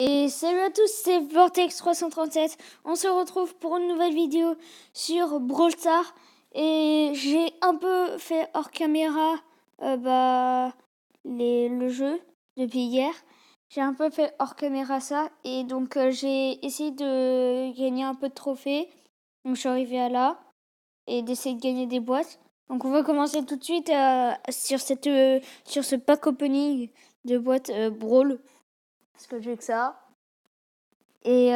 Et salut à tous, c'est Vortex337. On se retrouve pour une nouvelle vidéo sur Brawl Stars. Et j'ai un peu fait hors caméra le jeu depuis hier. J'ai un peu fait hors caméra ça. Et donc j'ai essayé de gagner un peu de trophées. Donc je suis arrivée à là. Et d'essayer de gagner des boîtes. Donc on va commencer tout de suite sur ce pack opening de boîtes Brawl. Parce que j'ai que ça. Et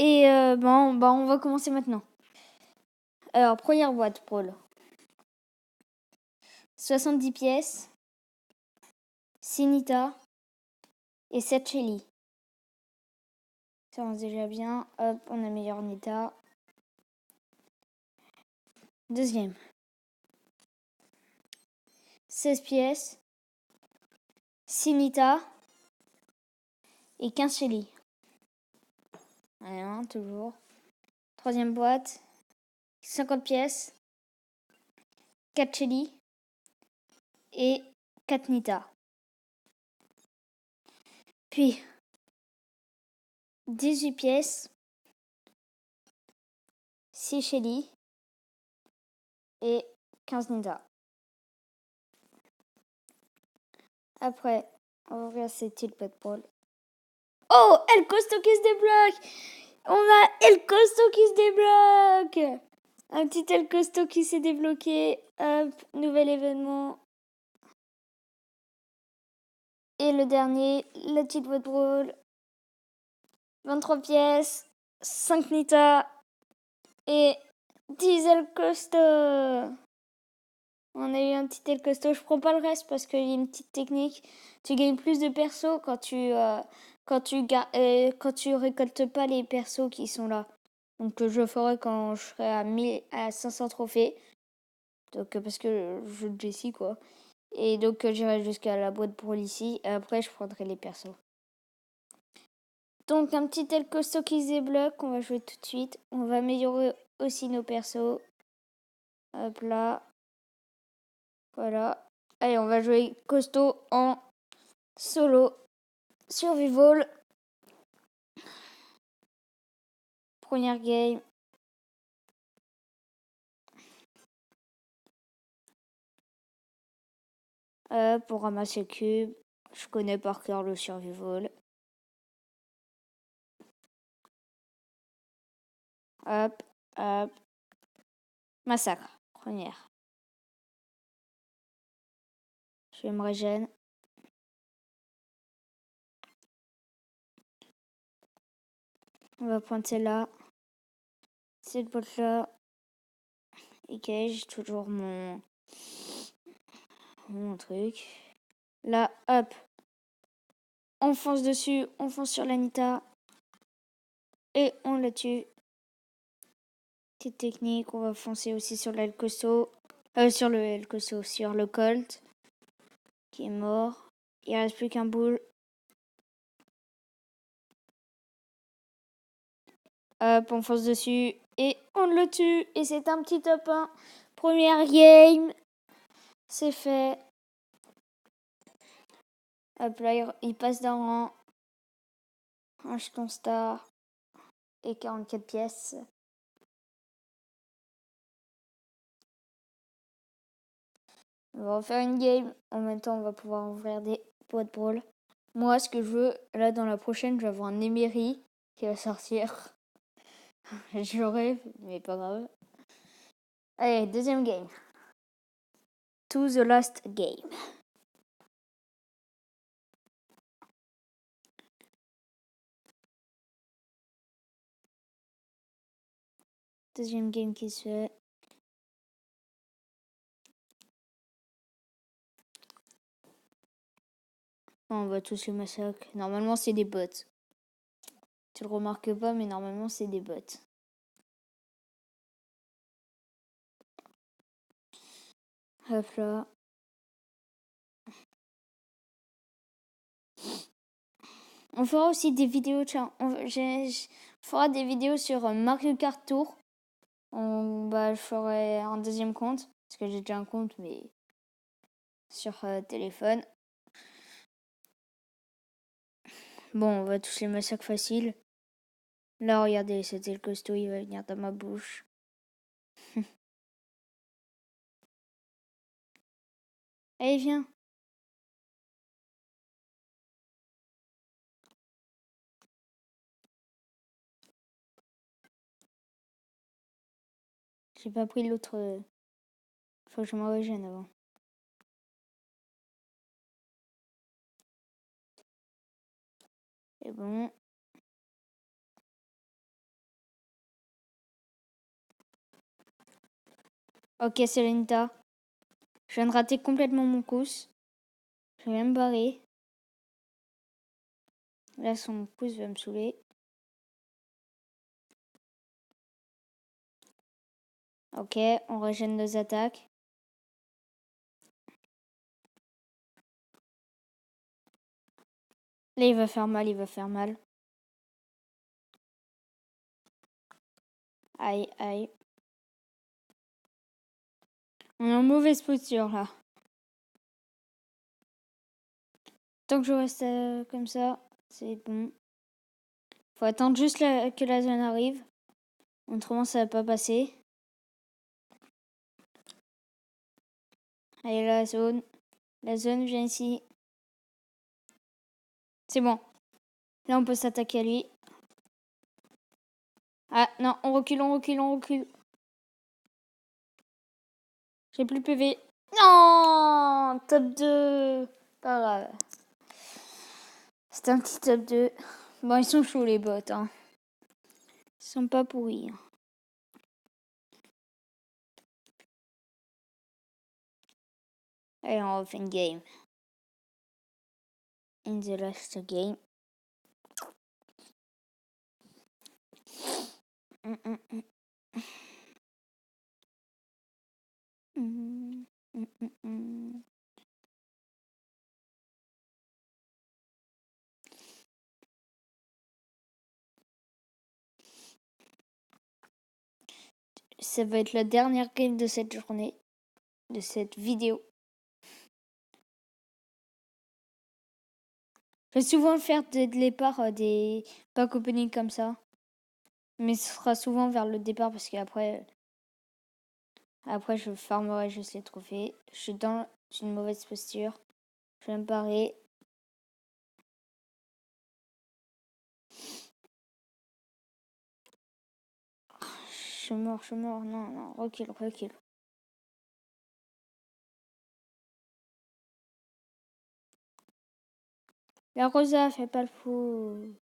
on va commencer maintenant. Alors, première boîte, Brawl. 70 pièces, 6 Nita et 7 Shelly. Ça avance déjà bien. Hop, on a meilleur Nita. Deuxième. 16 pièces, 6 Nita et 15 Shelly. Rien, toujours. Troisième boîte. 50 pièces, 4 Shelly et 4 Nita. Puis, 18 pièces, 6 Shelly et 15 Nita. Après, on va ouvrir ces petits pots de Brawl. Oh, El Costo qui se débloque. On a El Costo qui se débloque. Un petit El Costo qui s'est débloqué. Hop, nouvel événement. Et le dernier, la petite boîte Brawl. 23 pièces, 5 Nita et 10 El Costo. On a eu un petit El Costo. Je prends pas le reste parce qu'il y a une petite technique. Tu gagnes plus de persos quand tu récoltes pas les persos qui sont là. Donc je ferai quand je serai à 500 trophées. Donc parce que je joue de Jessie quoi. Et donc j'irai jusqu'à la boîte pour ici. Et après je prendrai les persos. Donc un petit El Costo qui se débloque. On va jouer tout de suite. On va améliorer aussi nos persos. Hop là. Voilà. Allez, on va jouer costaud en solo. Survival. Première game. Pour ramasser le cube. Je connais par cœur le survival. Hop, hop. Massacre. Première. Je me régène. On va prendre celle-là. Cette boîte-là. Ok, j'ai toujours mon truc. Là, hop. On fonce dessus. On fonce sur l'Anita. Et on la tue. Petite technique. On va foncer aussi sur l'El Costo. Sur le El Costo. Sur le Colt. Qui est mort. Il reste plus qu'un boule. Hop, on fonce dessus. Et on le tue. Et c'est un petit top 1. Première game. C'est fait. Hop là, il passe d'un rang. Un jeton star. Et 44 pièces. On va refaire une game. En même temps, on va pouvoir ouvrir des boîtes Brawl. Moi, ce que je veux, là, dans la prochaine, je vais avoir un Emery qui va sortir. Je rêve, mais pas grave. Allez, deuxième game. To the last game. Deuxième game qui se fait. On va tous le massacre. Normalement, c'est des bots. Tu le remarques pas, mais normalement, c'est des bots. Hop là. On fera aussi des vidéos. On fera des vidéos sur Mario Kart Tour. Je ferai un deuxième compte. Parce que j'ai déjà un compte, mais sur téléphone. Bon, on va tous les massacres faciles. Là, regardez, c'était le costaud, il va venir dans ma bouche. Allez, viens. J'ai pas pris l'autre. Faut que je me régène avant. C'est bon. Ok, Selenita. Je viens de rater complètement mon pouce. Je vais me barrer. Là, son pouce va me saouler. Ok, on régène nos attaques. Là, il va faire mal, il va faire mal. Aïe, aïe. On est en mauvaise posture, là. Tant que je reste comme ça, c'est bon. Faut attendre juste que la zone arrive. Autrement, ça va pas passer. Allez, la zone. La zone vient ici. C'est bon. Là, on peut s'attaquer à lui. Ah, non, on recule, on recule, on recule. J'ai plus de PV. Non, top 2. Pas grave. C'est un petit top 2. Bon, ils sont chauds, les bots. Hein. Ils sont pas pourris. Hein. Allez, on refait une game. In the last game. Ça va être la dernière game de cette journée, de cette vidéo. Je vais souvent faire dès le départ des pack opening comme ça. Mais ce sera souvent vers le départ parce qu'après je farmerai juste les trophées. Je suis dans une mauvaise posture. Je vais me barrer. Je suis mort. Non, recule. La Rosa, fait pas le fou.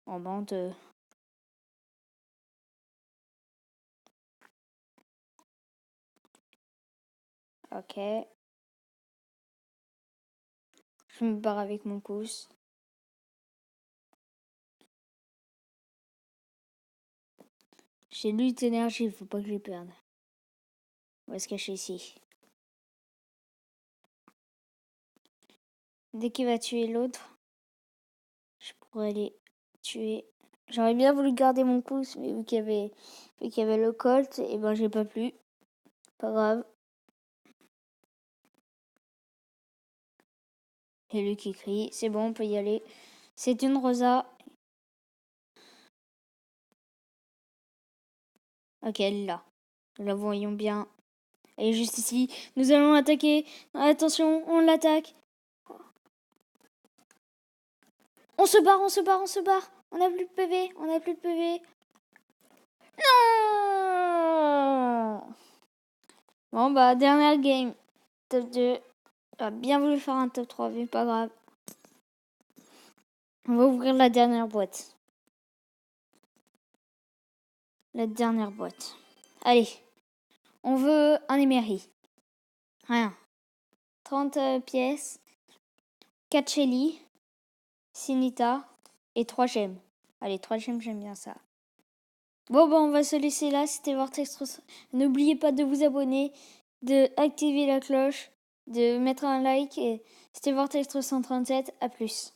En bande. Ok. Je me barre avec mon pouce. J'ai lu d'énergie, il faut pas que je les perde. On va se cacher ici. Dès qu'il va tuer l'autre, je pourrais les tuer. J'aurais bien voulu garder mon pouce, mais vu qu'il y avait le Colt, et ben j'ai pas pu. Pas grave. Et lui qui crie, c'est bon, on peut y aller. C'est une Rosa. Ok, elle est là. Nous la voyons bien. Elle est juste ici. Nous allons attaquer. Attention, on l'attaque. On se barre. On n'a plus de PV. Non. Bon, bah, dernière game. Top 2. J'ai bien voulu faire un top 3, mais pas grave. On va ouvrir la dernière boîte. Allez. On veut un Emery. Rien. 30 pièces. 4 Shelly. Sinita. Et 3 gemmes. Allez, 3 gemmes, j'aime bien ça. Bon, bah, on va se laisser là. C'était Vortex. N'oubliez pas de vous abonner, de activer la cloche, de mettre un like. Et c'était Vortex 337. À plus.